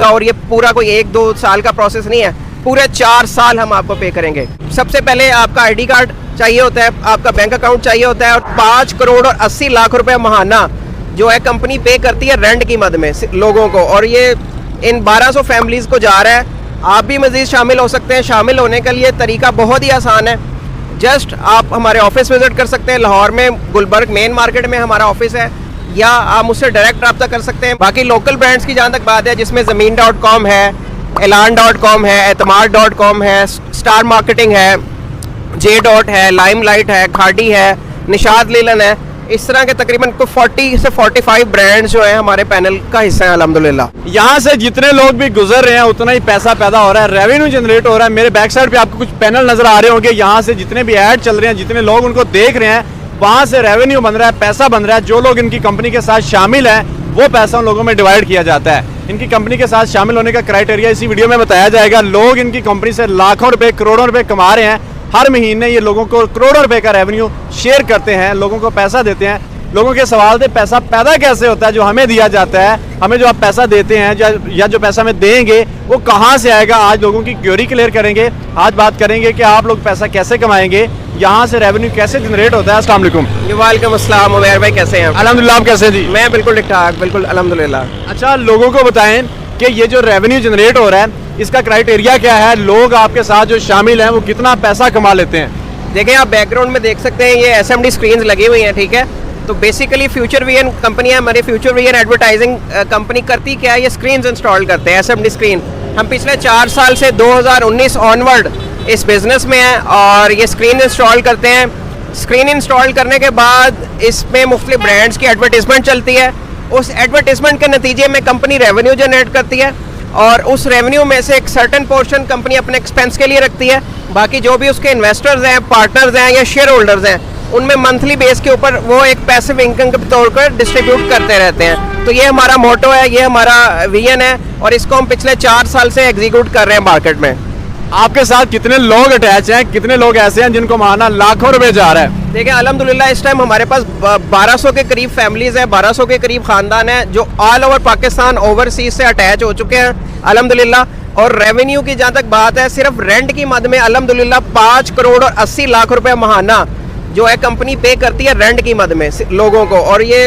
होगा और ये पूरा कोई 1-2 साल का प्रोसेस नहीं है, पूरे 4 साल हम आपको पे करेंगे। सबसे पहले आपका आईडी कार्ड चाहिए होता है, आपका बैंक अकाउंट चाहिए होता है और 5 करोड़ और 80 लाख रुपए महाना जो है कंपनी पे करती है रेंट की मद में लोगों को, और ये इन 1200 फैमिलीज को जा रहा है। आप भी मजीद शामिल हो सकते हैं। शामिल होने के लिए तरीका बहुत ही आसान है। जस्ट आप हमारे ऑफिस विजिट कर सकते हैं, लाहौर में गुलबर्ग मेन मार्केट में हमारा ऑफिस है, या आप मुझसे डायरेक्ट रब्ता कर सकते हैं। बाकी लोकल ब्रांड्स की जहाँ तक बात है, जिसमें ज़मीन.com है, एलान.com है, एतमाद.com है, स्टार मार्केटिंग है, J. है, लाइमलाइट है, खाड़ी है, निशाद लीलन है, इस तरह के तकरीबन 40 से 45 ब्रांड्स जो है हमारे पैनल का हिस्सा है अल्हम्दुलिल्लाह। यहाँ से जितने लोग भी गुजर रहे हैं उतना ही पैसा पैदा हो रहा है, रेवेन्यू जनरेट हो रहा है। मेरे बैक साइड पे आपको कुछ पैनल नजर आ रहे होंगे, यहाँ से जितने भी ऐड चल रहे हैं, जितने लोग उनको देख रहे हैं, वहाँ से रेवेन्यू बन रहा है, पैसा बन रहा है। जो लोग इनकी कंपनी के साथ शामिल हैं वो पैसा उन लोगों में डिवाइड किया जाता है। इनकी कंपनी के साथ शामिल होने का क्राइटेरिया इसी वीडियो में बताया जाएगा। लोग इनकी कंपनी से लाखों रुपए, करोड़ों रुपए कमा रहे हैं। हर महीने ये लोगों को करोड़ों रुपए का रेवेन्यू शेयर करते हैं, लोगों को पैसा देते हैं। लोगों के सवाल थे पैसा पैदा कैसे होता है, जो हमें दिया जाता है, हमें जो आप पैसा देते हैं या जो पैसा हमें देंगे वो कहाँ से आएगा, आज लोगों की क्वेरी क्लियर करेंगे। आज बात करेंगे कि आप लोग पैसा कैसे कमाएंगे, यहाँ से रेवेन्यू कैसे जनरेट होता है। अस्सलाम वालेकुम। वालेकुम अस्सलाम। उमैर भाई कैसे हैं? अल्हम्दुलिल्लाह, आप कैसे जी? मैं बिल्कुल ठीक ठाक, बिल्कुल अल्हम्दुलिल्लाह। अच्छा, लोगों को बताएं कि ये जो रेवेन्यू जनरेट हो रहा है इसका क्राइटेरिया क्या है, लोग आपके साथ जो शामिल हैं वो कितना पैसा कमा लेते हैं? देखें, आप बैकग्राउंड में देख सकते हैं, ये SMD स्क्रीन लगी हुई हैं, ठीक है। तो बेसिकली फ्यूचर विजन कंपनी है हमारी। फ्यूचर विजन एडवर्टाइजिंग कंपनी करती क्या है, ये स्क्रीन इंस्टॉल करते हैं, SMD स्क्रीन। हम पिछले 4 साल से 2019 ऑनवर्ड इस बिज़नेस में हैं और ये स्क्रीन इंस्टॉल करते हैं। स्क्रीन इंस्टॉल करने के बाद इसमें मुख्तलिफ ब्रांड्स की एडवर्टीजमेंट चलती है। उस एडवर्टीजमेंट के नतीजे में कंपनी रेवेन्यू जनरेट करती है और उस रेवेन्यू में से एक सर्टेन पोर्शन कंपनी अपने एक्सपेंस के लिए रखती है। बाकी जो भी उसके इन्वेस्टर्स हैं, पार्टनर्स हैं या शेयर होल्डर्स हैं, उनमें मंथली बेस के ऊपर वो एक पैसिव इनकम के तौर पर डिस्ट्रीब्यूट करते रहते हैं। तो ये हमारा मोटो है, ये हमारा विजन है और इसको हम पिछले 4 साल से एग्जीक्यूट कर रहे हैं मार्केट में। आपके साथ कितने लोग अटैच हैं, कितने लोग ऐसे हैं जिनको माना लाखों रुपए जा रहा है? देखिए, अल्हम्दुलिल्लाह इस टाइम हमारे पास 1200 के करीब फैमिलीज हैं, 1200 के करीब खानदान हैं जो ऑल ओवर पाकिस्तान ओवरसीज से अटैच हो चुके हैं अल्हम्दुलिल्लाह। और रेवेन्यू की जहाँ तक बात है, सिर्फ रेंट की मद में अल्हम्दुलिल्लाह 5 करोड़ और 80 लाख रुपए महाना जो है कंपनी पे करती है रेंट की मद में लोगों को, और ये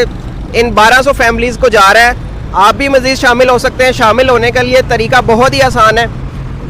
इन 1200 फैमिलीज को जा रहा है। आप भी मजीद शामिल हो सकते हैं। शामिल होने के लिए तरीका बहुत ही आसान है।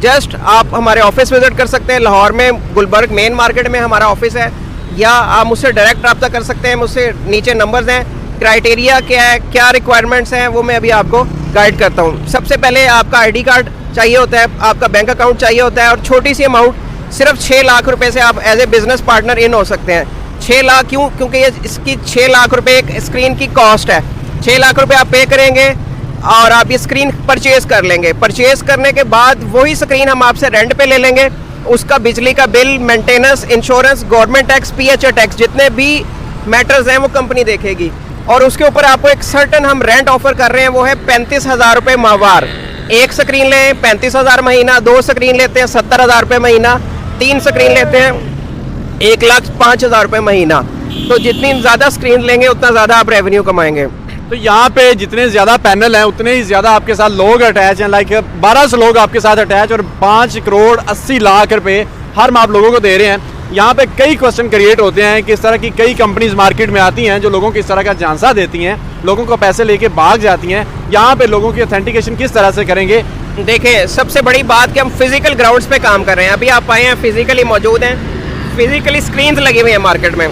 जस्ट आप हमारे ऑफिस विजिट कर सकते हैं, लाहौर में गुलबर्ग मेन मार्केट में हमारा ऑफिस है, या आप मुझसे डायरेक्ट रब्ता कर सकते हैं। मुझसे नीचे नंबर्स हैं। क्राइटेरिया क्या है, क्या रिक्वायरमेंट्स हैं, वो मैं अभी आपको गाइड करता हूँ। सबसे पहले आपका आईडी कार्ड चाहिए होता है, आपका बैंक अकाउंट चाहिए होता है और छोटी सी अमाउंट सिर्फ 6 लाख रुपए से आप एज ए बिजनेस पार्टनर इन हो सकते हैं। 6 लाख क्यों? क्योंकि ये इसकी 6 लाख रुपए एक स्क्रीन की कॉस्ट है। 6 लाख रुपए आप पे करेंगे और आप ये स्क्रीन परचेज कर लेंगे। परचेज करने के बाद वही स्क्रीन हम आपसे रेंट पे ले लेंगे। उसका बिजली का bill, maintenance, insurance, government tax, PHA tax, जितने भी मैटर्स हैं वो कंपनी देखेगी। और उसके ऊपर आपको एक सर्टन हम रेंट ऑफर कर रहे हैं, वो है 35,000 रुपये माहवार। एक स्क्रीन लें 35,000 महीना, 2 स्क्रीन लेते हैं 70,000 रुपये महीना, 3 स्क्रीन लेते हैं 1,05,000 रुपये महीना। तो जितनी ज़्यादा स्क्रीन लेंगे उतना ज़्यादा आप रेवेन्यू कमाएंगे। तो यहाँ पे जितने ज़्यादा पैनल हैं उतने ही ज़्यादा आपके साथ लोग अटैच हैं। लाइक 1200 लोग आपके साथ अटैच और 5 करोड़ 80 लाख रुपए हर माह आप लोगों को दे रहे हैं। यहाँ पे कई क्वेश्चन क्रिएट होते हैं कि इस तरह की कई कंपनीज मार्केट में आती हैं जो लोगों को इस तरह का झांसा देती हैं, लोगों को पैसे लेके भाग जाती हैं। यहाँ पे लोगों की ऑथेंटिकेशन किस तरह से करेंगे? देखें, सबसे बड़ी बात कि हम फिजिकल ग्राउंड्स पे काम कर रहे हैं। अभी आप आए हैं, फिजिकली मौजूद हैं, फिजिकली स्क्रीन्स लगी हुई हैं मार्केट में।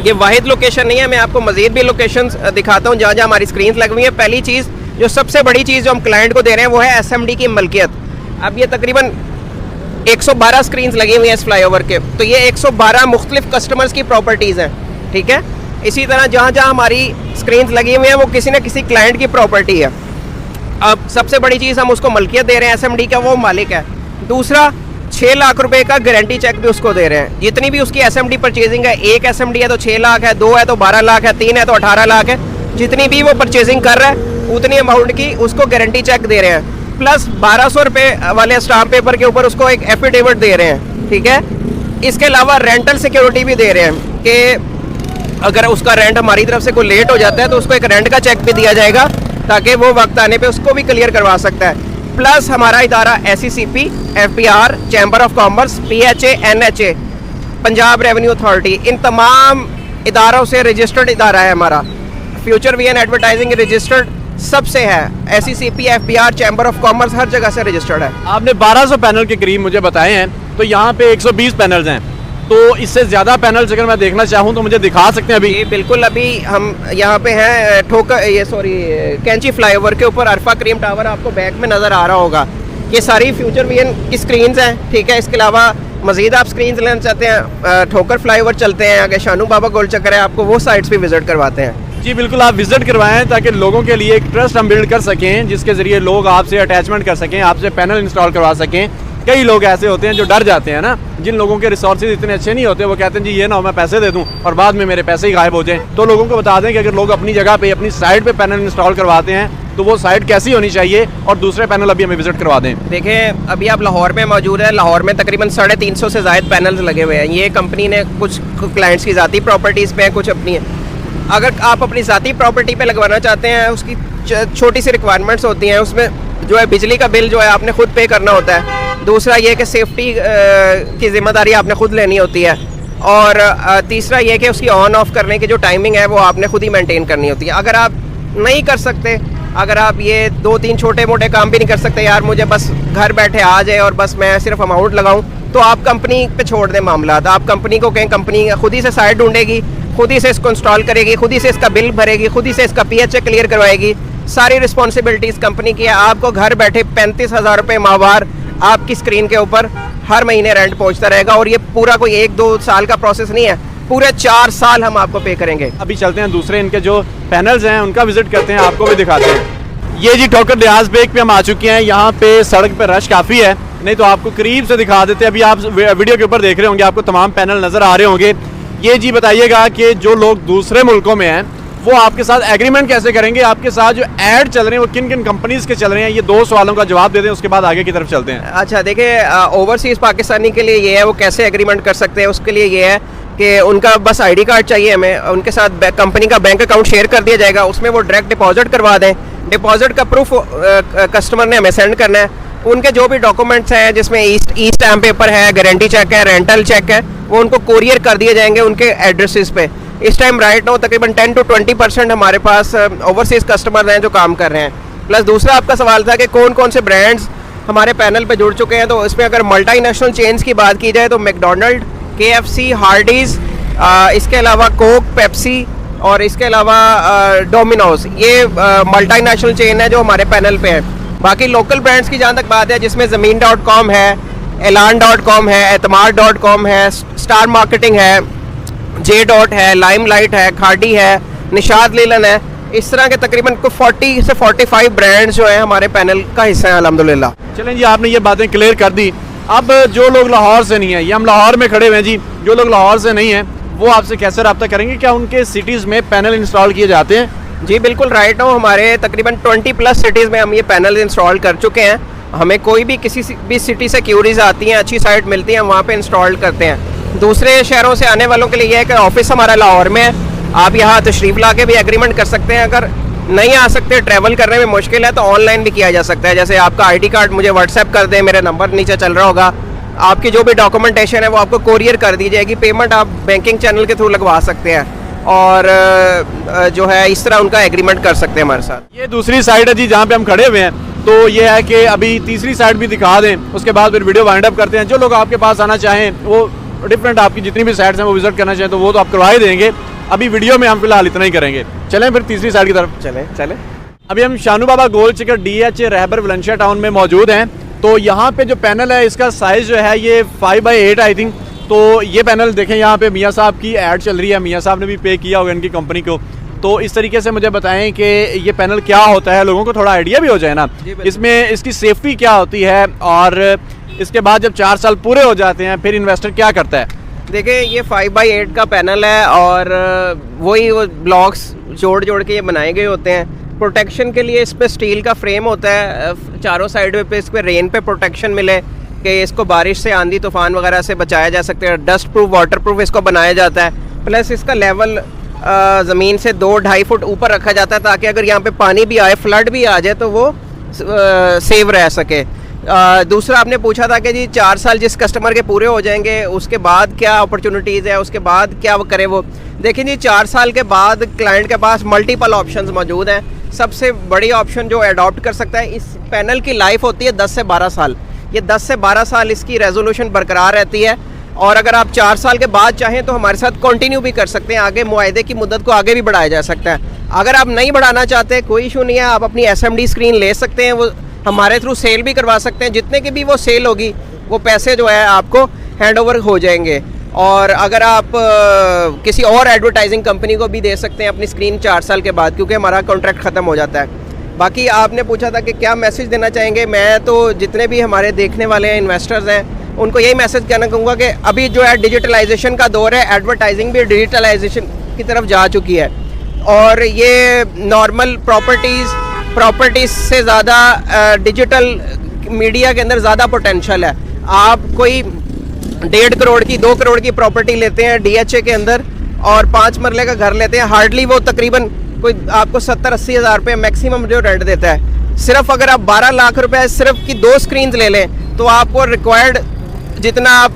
ये वाहिद लोकेशन नहीं है, मैं आपको मजीद भी लोकेशंस दिखाता हूँ जहाँ जहाँ हमारी स्क्रीन्स लगी हुई हैं। पहली चीज़, जो सबसे बड़ी चीज़ जो हम क्लाइंट को दे रहे हैं वो है SMD की मलकियत। अब ये तकरीबन 112 स्क्रीन्स लगी हुई हैं इस फ्लाईओवर के, तो ये 112 मुख्तलिफ कस्टमर्स की प्रॉपर्टीज़ हैं, ठीक है। इसी तरह जहाँ जहाँ हमारी स्क्रीन्स लगी हुई हैं वो किसी न किसी क्लाइंट की प्रॉपर्टी है। अब सबसे बड़ी चीज़, हम उसको मलकियत दे रहे हैं, SMD का वो मालिक है। दूसरा, 6 लाख रुपए का गारंटी चेक भी उसको दे रहे हैं। जितनी भी उसकी SMD परचेजिंग है, एक SMD है तो 6 लाख है, 2 है तो 12 लाख है, 3 है तो 18 लाख है, जितनी भी वो परचेजिंग कर रहा है उतनी अमाउंट की उसको गारंटी चेक दे रहे हैं। प्लस 1200 रुपये वाले स्टाम्प पेपर के ऊपर उसको एक एफिडेविट दे रहे हैं, ठीक है। इसके अलावा रेंटल सिक्योरिटी भी दे रहे हैं कि अगर उसका रेंट हमारी तरफ से कोई लेट हो जाता है तो उसको एक रेंट का चेक भी दिया जाएगा ताकि वो वक्त आने पे उसको भी क्लियर करवा सकता है। प्लस हमारा इदारा SECP, FBR, chamber of commerce, PHA, NHA, Punjab revenue authority, इन तमाम इदारों से रजिस्टर्ड इदारा है हमारा। फ्यूचर VN एडवर्टाइजिंग रजिस्टर्ड सबसे है, SECP, FBR, chamber of commerce हर जगह से रजिस्टर्ड है। आपने 1200 पैनल के करीब मुझे बताए हैं, तो यहाँ पे 120 पैनल्स हैं, तो इससे ज़्यादा पैनल्स अगर मैं देखना चाहूँ तो मुझे दिखा सकते हैं अभी? जी बिल्कुल, अभी हम यहाँ पे हैं कैंची फ्लाईओवर के ऊपर अरफा क्रीम टावर आपको बैक में नज़र आ रहा होगा। ये सारी फ्यूचर VN की स्क्रीन्स हैं, ठीक है। इसके अलावा मज़ीद आप स्क्रीन्स लेना चाहते हैं, ठोकर फ्लाईओवर चलते हैं, आगे शानू बाबा गोल चक्कर है, आपको वो साइट्स भी विजिट करवाते हैं। जी बिल्कुल, आप विजिट करवाएं ताकि लोगों के लिए एक ट्रस्ट हम बिल्ड कर सकें, जिसके ज़रिए लोग आपसे अटैचमेंट कर सकें, आपसे पैनल इंस्टॉल करवा सकें। कई लोग ऐसे होते हैं जो डर जाते हैं ना, जिन लोगों के रिसोर्सेज इतने अच्छे नहीं होते, वो कहते हैं जी ये ना हो मैं पैसे दे दूं और बाद में मेरे पैसे ही गायब हो जाएं। तो लोगों को बता दें कि अगर लोग अपनी जगह पे अपनी साइट पे पैनल इंस्टॉल करवाते हैं तो वो साइट कैसी होनी चाहिए, और दूसरे पैनल अभी हमें विजिट करवा दें। देखें, अभी आप लाहौर में मौजूद है, लाहौर में तकरीबन 350 से ज़ायद पैनल्स लगे हुए हैं। ये कंपनी ने कुछ क्लाइंट्स की ज़ाती प्रॉपर्टीज़ पे हैं, कुछ अपनी है। अगर आप अपनी ज़ाती प्रॉपर्टी पे लगवाना चाहते हैं, उसकी छोटी सी रिक्वायरमेंट्स होती हैं। उसमें जो है बिजली का बिल जो है आपने खुद पे करना होता है। दूसरा ये कि सेफ्टी की जिम्मेदारी आपने खुद लेनी होती है, और तीसरा ये कि उसकी ऑन ऑफ करने की जो टाइमिंग है वो आपने खुद ही मेंटेन करनी होती है। अगर आप नहीं कर सकते, अगर आप ये 2-3 छोटे मोटे काम भी नहीं कर सकते, यार मुझे बस घर बैठे आ जाए और बस मैं सिर्फ अमाउंट लगाऊं, तो आप कंपनी पे छोड़ दें मामला। आप कंपनी को कहें, कंपनी खुद ही से साइट ढूंढेगी, खुद ही से इसको इंस्टॉल करेगी, खुद ही से इसका बिल भरेगी, खुद ही से इसका PHA क्लियर करवाएगी। सारी रिस्पॉन्सिबिलिटीज़ कंपनी की है। आपको घर बैठे 35,000 रुपये माहवार आपकी स्क्रीन के ऊपर हर महीने रेंट पहुंचता रहेगा, और ये पूरा कोई 1-2 साल का प्रोसेस नहीं है, पूरे 4 साल हम आपको पे करेंगे। अभी चलते हैं दूसरे इनके जो पैनल्स हैं उनका विजिट करते हैं, आपको भी दिखाते हैं। ये जी ठोकर लिहाज बेक पे हम आ चुके हैं। यहाँ पे सड़क पे रश काफ़ी है, नहीं तो आपको करीब से दिखा देते हैं। अभी आप वीडियो के ऊपर देख रहे होंगे, आपको तमाम पैनल नज़र आ रहे होंगे। ये जी बताइएगा कि जो लोग दूसरे मुल्कों में हैं वो आपके साथ एग्रीमेंट कैसे करेंगे, आपके साथ जो ऐड चल रहे हैं वो किन किन कंपनीज के चल रहे हैं, ये 2 सवालों का जवाब दे दें, उसके बाद आगे की तरफ चलते हैं। अच्छा देखिए, ओवरसीज़ पाकिस्तानी के लिए ये है, वो कैसे एग्रीमेंट कर सकते हैं। उसके लिए ये है कि उनका बस ID कार्ड चाहिए हमें, उनके साथ कंपनी का बैंक अकाउंट शेयर कर दिया जाएगा, उसमें वो डायरेक्ट डिपॉजिट करवा दें। डिपॉजिट का प्रूफ कस्टमर ने हमें सेंड करना है। उनके जो भी डॉक्यूमेंट्स हैं, जिसमें ई स्टैम्प पेपर है, गारंटी चेक है, रेंटल चेक है, वो उनको कोरियर कर दिए जाएंगे उनके एड्रेसेस पे। इस टाइम राइट नो तकरीबन 10 to 20% हमारे पास ओवरसीज़ कस्टमर हैं जो काम कर रहे हैं। प्लस दूसरा आपका सवाल था कि कौन कौन से ब्रांड्स हमारे पैनल पे जुड़ चुके हैं, तो इसमें अगर मल्टी नेशनल चेन्स की बात की जाए तो मैकडोनल्ड, KFC, हार्डीज़, इसके अलावा कोक, पेप्सी, और इसके अलावा डोमिनोज, ये मल्टी नेशनल चेन है जो हमारे पैनल पे है। बाकी लोकल ब्रांड्स की जहाँ तक बात है, जिसमें ज़मीन.com है, एलान.com है, एतमाद.com है, स्टार मार्केटिंग है, J. है, लाइमलाइट है, खाड़ी है, निशाद लीलन है, इस तरह के तकरीबन 40 से 45 ब्रांड्स जो हैं हमारे पैनल का हिस्सा है अल्हम्दुलिल्लाह। चलें जी, आपने ये बातें क्लियर कर दी। अब जो लोग लाहौर से नहीं है, ये हम लाहौर में खड़े हुए हैं जी, जो लोग लाहौर से नहीं हैं वो आपसे कैसे रब्ता करेंगे? क्या उनके सिटीज़ में पैनल इंस्टॉल किए जाते हैं? जी बिल्कुल, राइट नाउ हमारे तकरीबन 20+ सिटीज़ में हम ये पैनल इंस्टॉल कर चुके हैं। हमें कोई भी किसी भी सिटी से क्यूरीज आती हैं, अच्छी साइट मिलती है, वहाँ पे इंस्टॉल करते हैं। दूसरे शहरों से आने वालों के लिए यह है कि ऑफिस हमारा लाहौर में है, आप यहाँ तशरीफ़ ला के भी एग्रीमेंट कर सकते हैं। अगर नहीं आ सकते, ट्रैवल करने में मुश्किल है, तो ऑनलाइन भी किया जा सकता है। जैसे आपका ID कार्ड मुझे व्हाट्सएप कर दें, मेरे नंबर नीचे चल रहा होगा, आपकी जो भी डॉक्यूमेंटेशन है वो आपको कोरियर कर दी जाएगी। पेमेंट आप बैंकिंग चैनल के थ्रू लगवा सकते हैं, और जो है इस तरह उनका एग्रीमेंट कर सकते हैं हमारे साथ। ये दूसरी साइड है जी जहाँ पे हम खड़े हुए हैं, तो ये है कि अभी तीसरी साइड भी दिखा दें, उसके बाद फिर वीडियो वाइंड अप करते हैं। जो लोग आपके पास आना चाहें, वो डिफरेंट आपकी जितनी भी साइड्स हैं वो विजिट करना चाहें तो वो तो आप करवा ही देंगे। अभी वीडियो में हम फिलहाल इतना ही करेंगे। चलें फिर तीसरी साइड की तरफ चलें। अभी हम शानू बाबा गोल चक्कर DH रहबर वलंशिया टाउन में मौजूद हैं। तो यहाँ पे जो पैनल है इसका साइज़ जो है ये 5x8 आई थिंक। तो ये पैनल देखें, यहाँ पे मियाँ साहब की ऐड चल रही है, मियाँ साहब ने भी पे किया होगा इनकी कंपनी को। तो इस तरीके से मुझे बताएं कि ये पैनल क्या होता है, लोगों को थोड़ा आइडिया भी हो जाए ना, इसमें इसकी सेफ्टी क्या होती है, और इसके बाद जब 4 साल पूरे हो जाते हैं फिर इन्वेस्टर क्या करता है। देखिए, ये 5x8 का पैनल है, और वही वो ब्लॉक्स जोड़ के ये बनाए गए होते हैं। प्रोटेक्शन के लिए इस पर स्टील का फ्रेम होता है, चारों साइड पे इस पर रेन पे प्रोटेक्शन मिले कि इसको बारिश से, आंधी तूफान वगैरह से बचाया जा सकता है। डस्ट प्रूफ, वाटर प्रूफ इसको बनाया जाता है। प्लस इसका लेवल ज़मीन से 2-2.5 फुट ऊपर रखा जाता है ताकि अगर यहाँ पे पानी भी आए, फ्लड भी आ जाए तो वो सेव रह सके। दूसरा आपने पूछा था कि जी 4 साल जिस कस्टमर के पूरे हो जाएंगे उसके बाद क्या अपॉर्चुनिटीज़ है, उसके बाद क्या वो करे। वो देखिए जी 4 साल के बाद क्लाइंट के पास मल्टीपल ऑप्शंस मौजूद हैं। सबसे बड़ी ऑप्शन जो अडॉप्ट कर सकता है, इस पैनल की लाइफ होती है 10 से 12 साल। ये 10 से 12 साल इसकी रेजोल्यूशन बरकरार रहती है और अगर आप 4 साल के बाद चाहें तो हमारे साथ कंटिन्यू भी कर सकते हैं, आगे मुआहदे की मुद्दत को आगे भी बढ़ाया जा सकता है। अगर आप नहीं बढ़ाना चाहते कोई इशू नहीं है, आप अपनी SMD स्क्रीन ले सकते हैं, वो हमारे थ्रू सेल भी करवा सकते हैं। जितने की भी वो सेल होगी वो पैसे जो है आपको हैंड ओवर हो जाएंगे। और अगर आप किसी और एडवर्टाइजिंग कंपनी को भी दे सकते हैं अपनी स्क्रीन 4 साल के बाद, क्योंकि हमारा कॉन्ट्रैक्ट ख़त्म हो जाता है। बाकी आपने पूछा था कि क्या मैसेज देना चाहेंगे, मैं तो जितने भी हमारे देखने वाले हैं इन्वेस्टर्स हैं उनको यही मैसेज कहना चाहूँगा कि अभी जो है डिजिटलाइजेशन का दौर है, एडवर्टाइजिंग भी डिजिटलाइजेशन की तरफ जा चुकी है और ये नॉर्मल प्रॉपर्टीज़ से ज़्यादा डिजिटल मीडिया के अंदर ज़्यादा पोटेंशियल है। आप कोई 1.5 करोड़ की 2 करोड़ की प्रॉपर्टी लेते हैं DHA के अंदर और 5 मरले का घर लेते हैं, हार्डली वो तकरीबन कोई आपको 70-80 हज़ार रुपये मैक्सिमम जो रेंट देता है। सिर्फ अगर आप 12 लाख रुपए सिर्फ की 2 स्क्रीन ले लें तो आपको रिक्वायर्ड जितना आप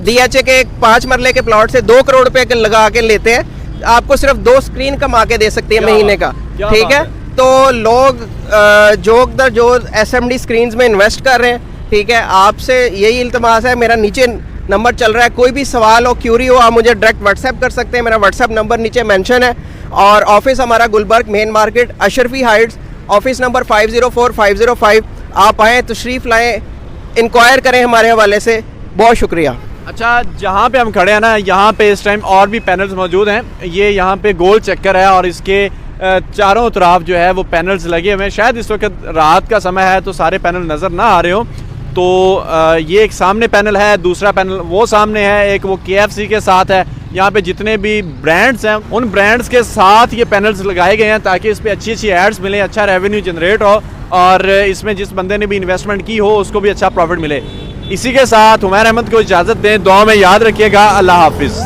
DHA के 5 मरले के प्लॉट से 2 करोड़ रुपए लगा के लेते हैं, आपको सिर्फ 2 स्क्रीन कमा के दे सकती है महीने का। ठीक है, तो लोग जोक दर जो SMD स्क्रीन्स में इन्वेस्ट कर रहे हैं। ठीक है, आपसे यही इल्तमास है, मेरा नीचे नंबर चल रहा है, कोई भी सवाल हो, क्यूरी हो, आप मुझे डायरेक्ट व्हाट्सएप कर सकते हैं। मेरा व्हाट्सएप नंबर नीचे मेंशन है और ऑफिस हमारा Gulberg Main Market Ashrafi Heights, office number 504505। आप आएँ, तशरीफ़ लाएँ, इंक्वायर करें हमारे हवाले से। बहुत शुक्रिया। अच्छा, जहाँ पे हम खड़े हैं ना, यहाँ पे इस टाइम और भी पैनल्स मौजूद हैं। ये यहाँ पे गोल चक्कर है और इसके चारों तरफ जो है वो पैनल्स लगे हुए हैं। शायद इस वक्त रात का समय है तो सारे पैनल नज़र ना आ रहे हो। तो ये एक सामने पैनल है, दूसरा पैनल वो सामने है, एक वो KFC के साथ है। यहाँ पे जितने भी ब्रांड्स हैं उन ब्रांड्स के साथ ये पैनल्स लगाए गए हैं ताकि इस पर अच्छी अच्छी एड्स मिले, अच्छा रेवेन्यू जनरेट हो और इसमें जिस बंदे ने भी इन्वेस्टमेंट की हो उसको भी अच्छा प्रॉफिट मिले। इसी के साथ हुमैर अहमद को इजाज़त दें, दुआ में याद रखिएगा। अल्लाह हाफिज़।